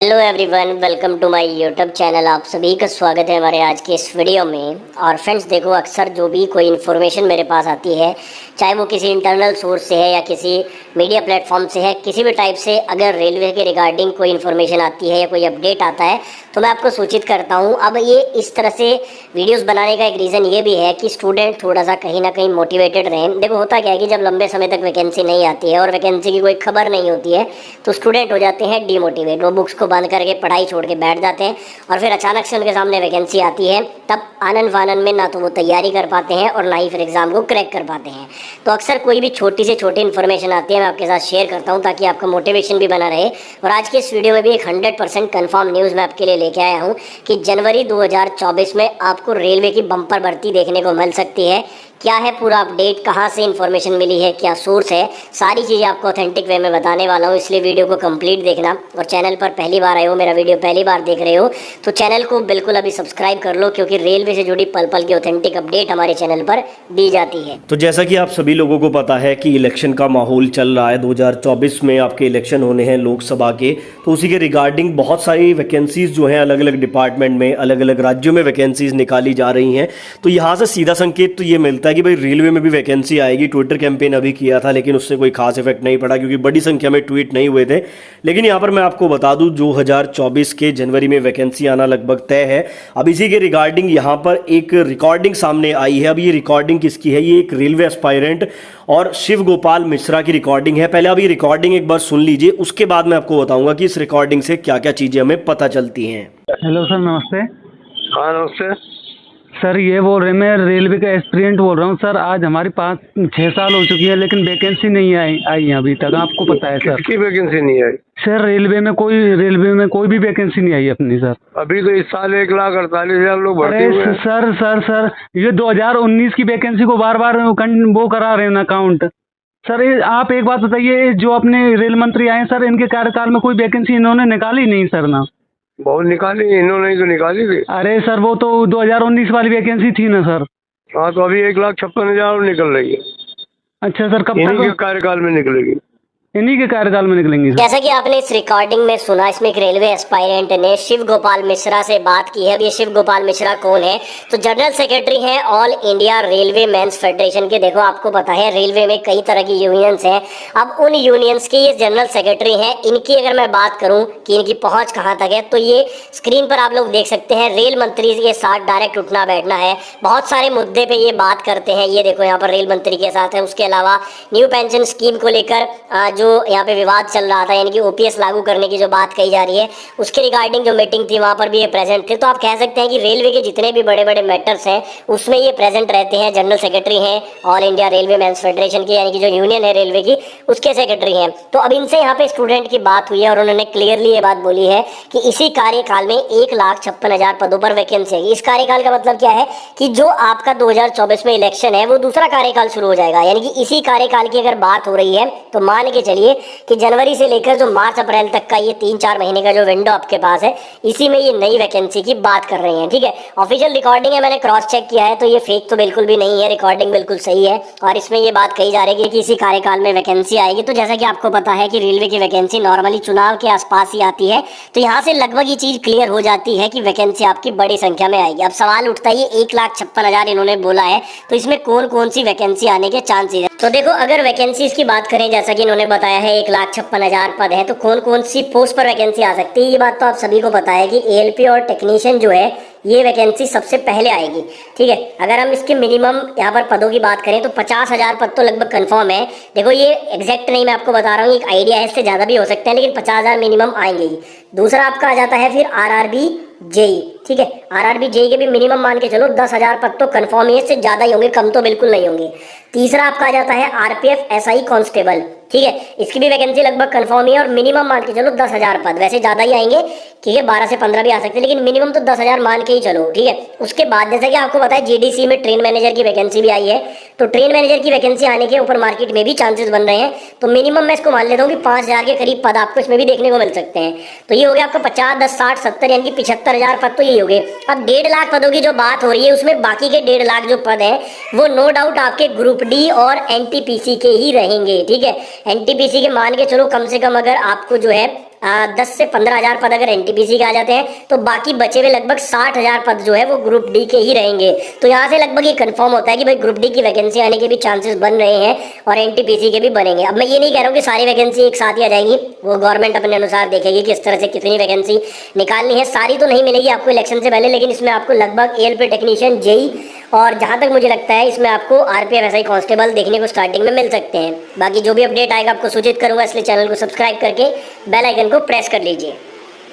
Hello everyone, welcome to my YouTube channel. आप सभी का स्वागत है हमारे आज के इस वीडियो में। और फ्रेंड्स देखो, अक्सर जो भी कोई इन्फॉर्मेशन मेरे पास आती है, चाहे वो किसी इंटरनल सोर्स से है या किसी मीडिया प्लेटफॉर्म से है, किसी भी टाइप से अगर रेलवे के रिगार्डिंग कोई इन्फॉर्मेशन आती है या कोई अपडेट आता है तो मैं आपको सूचित करता हूँ। अब ये इस तरह से वीडियोज़ बनाने का एक रीज़न ये भी है कि स्टूडेंट थोड़ा सा कहीं ना कहीं मोटिवेटेड रहें। देखो होता क्या है कि जब लंबे समय तक वैकेंसी नहीं आती है और वैकेंसी की कोई खबर नहीं होती है तो स्टूडेंट हो जाते हैं डीमोटिवेट। वो बुक्स को बंद करके पढ़ाई छोड़ के बैठ जाते हैं और फिर अचानक से उनके सामने वैकेंसी आती है, तब आनन फानन में ना तो वो तैयारी कर पाते हैं और ना ही फिर एग्जाम को क्रैक कर पाते हैं। तो अक्सर कोई भी छोटी से छोटी इन्फॉर्मेशन आती है मैं आपके साथ शेयर करता हूं ताकि आपका मोटिवेशन भी बना रहे। और आज के इस वीडियो में भी एक 100% कन्फर्म न्यूज़ मैं आपके लिए लेके आया हूं कि जनवरी 2024 में आपको रेलवे की बम्पर भर्ती देखने को मिल सकती है। क्या है पूरा अपडेट, कहाँ से इन्फॉर्मेशन मिली है, क्या सोर्स है, सारी चीज़ें आपको ऑथेंटिक वे में बताने वाला हूँ, इसलिए वीडियो को कंप्लीट देखना। और चैनल पर पहली बार आए हो, मेरा वीडियो पहली बार देख रहे हो तो चैनल को बिल्कुल अभी सब्सक्राइब कर लो, क्योंकि रेलवे से जुड़ी पल पल की ऑथेंटिक अपडेट हमारे चैनल पर दी जाती है। तो जैसा कि आप सभी लोगों को पता है कि इलेक्शन का माहौल चल रहा है, 2024 में आपके इलेक्शन होने हैं लोकसभा के, तो उसी के रिगार्डिंग बहुत सारी वैकेंसीज जो हैं अलग अलग डिपार्टमेंट में, अलग अलग राज्यों में वैकेंसीज निकाली जा रही हैं। तो यहाँ से सीधा संकेत तो ये मिलता है कि भाई रेलवे में भी वैकेंसी आएगी। ट्विटर कैंपेन अभी किया था लेकिन उससे कोई खास इफेक्ट नहीं पड़ा क्योंकि बड़ी संख्या में ट्वीट नहीं हुए थे। लेकिन यहाँ पर मैं आपको बता दूं 2024 के जनवरी में वैकेंसी आना लगभग तय है। अब इसी के रिगार्डिंग यहाँ पर एक रिकॉर्डिंग सामने आई है। अब ये रिकॉर्डिंग किसकी है? ये एक रेलवे एस्पायरेंट और शिव गोपाल मिश्रा की रिकॉर्डिंग है। पहले अब ये रिकॉर्डिंग एक बार सुन लीजिए, उसके बाद मैं आपको बताऊंगा कि इस रिकॉर्डिंग से क्या क्या चीजें हमें पता चलती हैं। हेलो सर, नमस्ते। हाँ नमस्ते सर ये बोल रहे, मैं रेलवे का एस्पिरेंट बोल रहा हूँ सर। आज हमारी 5-6 साल हो चुकी है लेकिन वैकेंसी नहीं आई है अभी तक। आपको पता है सर? किसकी वैकेंसी नहीं आई? सर रेलवे में कोई भी वैकेंसी नहीं आई अपनी सर। अभी तो इस साल 1,48,000 लोग भर्ती अरे हुए हैं। सर ये 2019 की वैकेंसी को बार बार वो करा रहे हैं ना काउंट। सर ये आप एक बात बताइए, जो अपने रेल मंत्री आए सर, इनके कार्यकाल में कोई वैकेंसी इन्होंने निकाली नहीं सर ना? बहुत निकाली, इन्होंने ही तो निकाली थी। अरे सर वो तो 2019 वाली वैकेंसी थी ना सर। हाँ तो अभी 1,56,000 निकल रही है। अच्छा सर, कब इन्हीं के तक? कार्यकाल में निकलेगी। इन्हीं के कार्यकाल में निकलेंगी सर। जैसा कि आपने इस रिकॉर्डिंग में सुना, इसमें एक रेलवे एस्पायरेंट ने शिव गोपाल मिश्रा से बात की है। अब ये शिव गोपाल मिश्रा कौन है? तो जनरल सेक्रेटरी हैं all India railway men's federation के। देखो आपको पता है रेलवे में कई तरह की यूनियंस हैं। अब उन यूनियंस के ये जनरल सेक्रेटरी हैं। इनकी अगर मैं बात करूं कि इनकी पहुंच कहां तक है तो ये स्क्रीन पर आप लोग देख सकते हैं। रेल मंत्री के साथ डायरेक्ट उठना बैठना है, बहुत सारे मुद्दे पे ये बात करते हैं। ये देखो यहाँ पर रेल मंत्री के साथ है। उसके अलावा न्यू पेंशन स्कीम को लेकर जो यहाँ पे विवाद चल रहा था, यानी कि ओपीएस लागू करने की जो बात कही जा रही है, उसके रिगार्डिंग जो मीटिंग थी वहाँ पर भी ये प्रेजेंट थे। तो आप कह सकते हैं कि रेलवे के जितने भी बड़े बड़े मैटर्स हैं उसमें ये प्रेजेंट रहते हैं। जनरल सेक्रेटरी हैं all India railway men's federation की, यानी कि जो यूनियन है रेलवे की, उसके सेक्रेटरी हैं। तो अब इनसे यहाँ पे स्टूडेंट की बात हुई है और उन्होंने क्लियरली ये बात बोली है कि इसी कार्यकाल में 1,56,000 पदों पर वैकेंसी है। इस कार्यकाल का मतलब क्या है कि जो आपका 2024 में इलेक्शन है वो दूसरा कार्यकाल शुरू हो जाएगा, यानी कि इसी कार्यकाल की अगर बात हो रही है तो मान के चलिए कि जनवरी से लेकर जो मार्च अप्रैल तक का ये 3-4 महीने का जो विंडो आपके पास है, इसी में ये नई वैकेंसी की बात कर रहे हैं। ठीक है, ऑफिशियल रिकॉर्डिंग है, मैंने क्रॉस चेक किया है तो ये फेक तो बिल्कुल भी नहीं है, रिकॉर्डिंग बिल्कुल सही है। और इसमें ये बात कही जा रही है कि इसी कार्यकाल में वैकेंसी आएगी। तो जैसा कि आपको पता है कि रेलवे की वैकेंसी नॉर्मली चुनाव के आसपास ही आती है, तो यहाँ से लगभग ये चीज क्लियर हो जाती है कि वैकेंसी आपकी बड़ी संख्या में आएगी। अब सवाल उठता है, ये 1,56,000 इन्होंने बोला है तो इसमें कौन कौन सी वैकेंसी आने के चांसेस है? तो देखो अगर वैकेंसीज की बात करें, जैसा कि इन्होंने बताया है 1,56,000 पद है, तो कौन कौन सी पोस्ट पर वैकेंसी आ सकती है ये बात तो आप सभी को पता है कि एएलपी और टेक्नीशियन जो है ये वैकेंसी सबसे पहले आएगी। ठीक है, अगर हम इसके मिनिमम यहाँ पर पदों की बात करें तो 50,000 पद तो लगभग कंफर्म है। देखो ये एग्जैक्ट नहीं, मैं आपको बता रहा हूँ, एक आइडिया है, इससे ज़्यादा भी हो सकते हैं लेकिन 50,000 मिनिमम आएंगे ही। दूसरा आपका आ जाता है फिर आरआरबी जेई। ठीक है, आरआरबी जेई के भी मिनिमम मान के चलो 10,000 पद तो कंफर्म ही है, इससे ज़्यादा ही होंगे, कम तो बिल्कुल नहीं होंगे। तीसरा आपका आ जाता है आरपीएफ एसआई कांस्टेबल। ठीक है, इसकी भी वैकेंसी लगभग कंफर्म ही है और मिनिमम मान के चलो 10,000 पद, वैसे ज़्यादा ही आएंगे, ठीक है 12 से 15 भी आ सकते हैं लेकिन मिनिमम तो 10,000 मान के ही चलो। ठीक है, उसके बाद जैसा कि आपको पता है जीडीसी में ट्रेन मैनेजर की वैकेंसी भी आई है, तो ट्रेन मैनेजर की वैकेंसी आने के ऊपर मार्केट में भी चांसेस बन रहे हैं। तो मिनिमम मैं इसको मान लेता हूँ कि 5,000 के करीब पद आपको इसमें भी देखने को मिल सकते हैं। तो ये हो गया आपका 50, 10, 60, 70 यानी कि 75,000 पद तो यही हो गए। अब 1.5 लाख पदों की जो बात हो रही है उसमें बाकी के 1.5 लाख जो पद हैं वो नो डाउट आपके ग्रुप डी और एनटीपीसी के ही रहेंगे। ठीक है, एनटीपीसी के मान के चलो कम से कम अगर आपको जो है 10 से 15,000 पद अगर एनटीपीसी के आ जाते हैं तो बाकी बचे हुए लगभग 60,000 पद जो है वो ग्रुप डी के ही रहेंगे। तो यहाँ से लगभग ये कंफर्म होता है कि भाई ग्रुप डी की वैकेंसी आने के भी चांसेस बन रहे हैं और एनटीपीसी के भी बनेंगे। अब मैं ये नहीं कह रहा हूँ कि सारी वैकेंसी एक साथ ही आ जाएगी, वो गवर्नमेंट अपने अनुसार देखेगी किस तरह से कितनी वैकेंसी निकालनी है। सारी तो नहीं मिलेगी आपको इलेक्शन से पहले, लेकिन इसमें आपको लगभग एएलपी टेक्नीशियन, जेई और जहां तक मुझे लगता है इसमें आपको आरपीएफ एसआई कांस्टेबल देखने को स्टार्टिंग में मिल सकते हैं। बाकी जो भी अपडेट आएगा आपको सूचित करूंगा, इसलिए चैनल को सब्सक्राइब करके बेल आइकन को प्रेस कर लीजिए।